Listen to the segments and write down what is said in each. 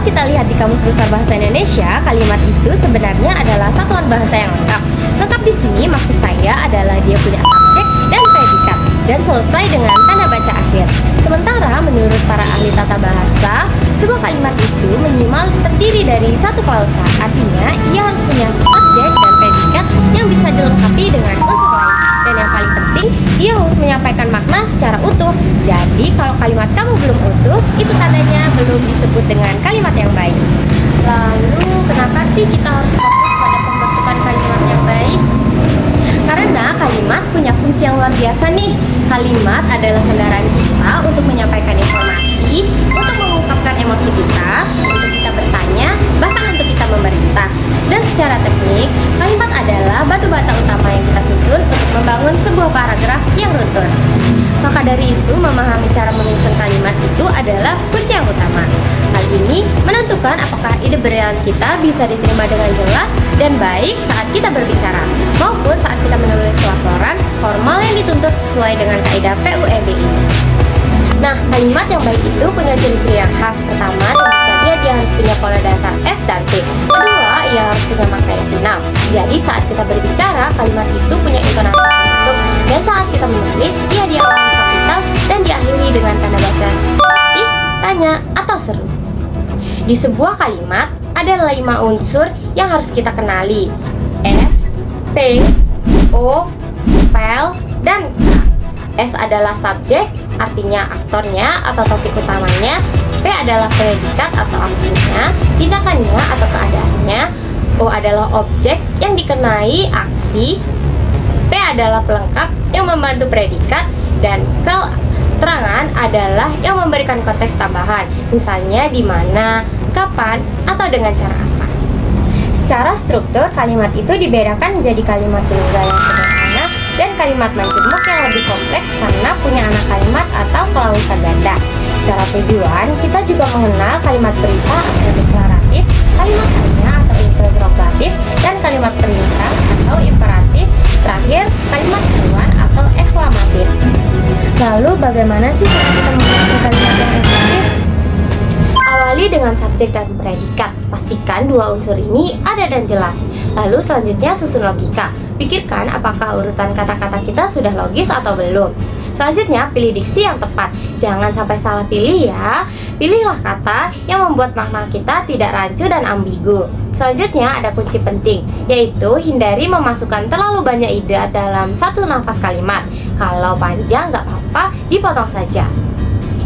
Kalau kita lihat di Kamus Besar Bahasa Indonesia, kalimat itu sebenarnya adalah satuan bahasa yang lengkap. Lengkap di sini maksud saya adalah dia punya subjek dan predikat dan selesai dengan tanda baca akhir. Sementara menurut para ahli tata bahasa, sebuah kalimat itu minimal terdiri dari satu klausa. Artinya ia harus punya subjek dan predikat yang bisa dilengkapi dengan unsur lain. Dan yang paling penting, dia harus menyampaikan makna secara utuh. Jadi kalau kalimat kamu belum utuh, itu tandanya belum disebut dengan kalimat yang baik. Lalu kenapa sih kita harus fokus pada pembentukan kalimat yang baik? Karena kalimat punya fungsi yang luar biasa nih. Kalimat adalah kendaraan kita untuk menyampaikan informasi, untuk mengungkapkan emosi kita, untuk kita bertanya, bahkan untuk kita memerintah. Dan secara teknik, kalimat adalah batu bata utama yang kita susun untuk membangun sebuah paragraf yang runtun. Maka dari itu, memahami cara menyusun kalimat itu adalah kunci yang utama. Hal ini menentukan apakah ide brilian kita bisa diterima dengan jelas dan baik saat kita berbicara, maupun saat kita menulis laporan formal yang dituntut sesuai dengan kaidah PUEBI. Nah, kalimat yang baik itu punya ciri-ciri yang khas. Pertama, tentu saja dia harus punya pola dasar S dan T. Kedua, ia harus punya makna yang final. Jadi saat kita berbicara, kalimat itu punya intonasi tertutup. Dan saat kita menulis, ia diawali kapital dan diakhiri dengan tanda baca seperti tanya atau seru. Di sebuah kalimat, ada 5 unsur yang harus kita kenali. S, P, O, Pel, dan K. S adalah subjek, artinya aktornya atau topik utamanya. P adalah predikat atau aksinya, tindakannya atau keadaannya. O adalah objek yang dikenai aksi. P adalah pelengkap yang membantu predikat. Dan keterangan adalah yang memberikan konteks tambahan, misalnya di mana, kapan, atau dengan cara apa. Secara struktur, kalimat itu dibedakan menjadi kalimat tunggal yang sederhana dan kalimat majemuk yang lebih kompleks karena punya anak kalimat atau klausa ganda. Secara tujuan, kita juga mengenal kalimat perintah atau deklaratif, kalimat tanya atau interrogatif, dan kalimat perintah atau imperatif. Terakhir, kalimat seruan atau ekslamatif. Lalu bagaimana sih cara kita menyusun kalimat yang efektif? Awali dengan subjek dan predikat. Pastikan 2 unsur ini ada dan jelas. Lalu selanjutnya susun logika. Pikirkan apakah urutan kata-kata kita sudah logis atau belum. Selanjutnya pilih diksi yang tepat. Jangan sampai salah pilih ya. Pilihlah kata yang membuat makna kita tidak rancu dan ambigu. Selanjutnya ada kunci penting, yaitu hindari memasukkan terlalu banyak ide dalam satu nafas kalimat. Kalau panjang nggak apa-apa, dipotong saja.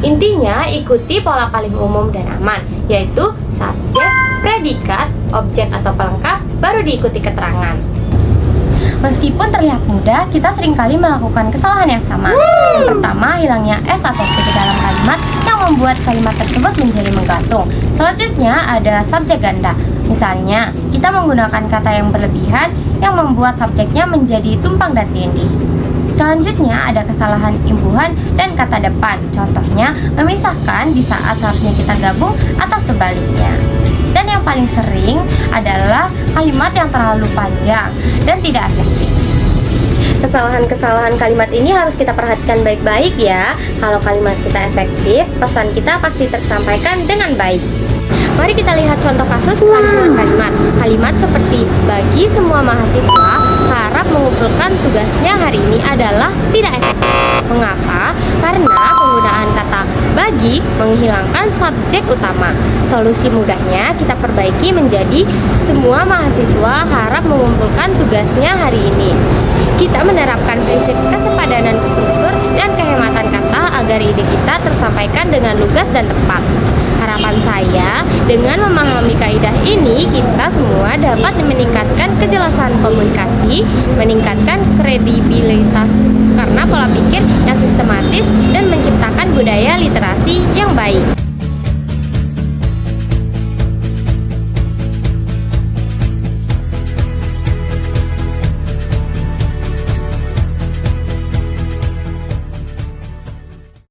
Intinya ikuti pola paling umum dan aman, yaitu subjek, predikat, objek atau pelengkap, baru diikuti keterangan. Meskipun terlihat mudah, kita seringkali melakukan kesalahan yang sama. Yang pertama, hilangnya S atau P di dalam kalimat yang membuat kalimat tersebut menjadi menggantung. Selanjutnya ada subjek ganda. Misalnya, kita menggunakan kata yang berlebihan yang membuat subjeknya menjadi tumpang dan tindih. Selanjutnya ada kesalahan imbuhan dan kata depan. Contohnya, memisahkan di saat seharusnya kita gabung atau sebaliknya. Dan yang paling sering adalah kalimat yang terlalu panjang dan tidak efektif. Kesalahan-kesalahan kalimat ini harus kita perhatikan baik-baik ya. Kalau kalimat kita efektif, pesan kita pasti tersampaikan dengan baik. Mari kita lihat contoh kasus pelanjutan kalimat. Kalimat seperti bagi semua mahasiswa harap mengumpulkan tugasnya hari ini adalah tidak efektif. Mengapa? Karena penggunaan kata bagi menghilangkan subjek utama. Solusi mudahnya kita perbaiki menjadi semua mahasiswa harap mengumpulkan tugasnya hari ini. Kita menerapkan prinsip kesepadanan struktur dan kehematan kata agar ide kita tersampaikan dengan lugas dan tepat. Harapan saya, dengan memahami kaidah ini, kita semua dapat meningkatkan kejelasan komunikasi, meningkatkan kredibilitas karena pola pikir yang sistematis, dan menciptakan budaya literasi yang baik.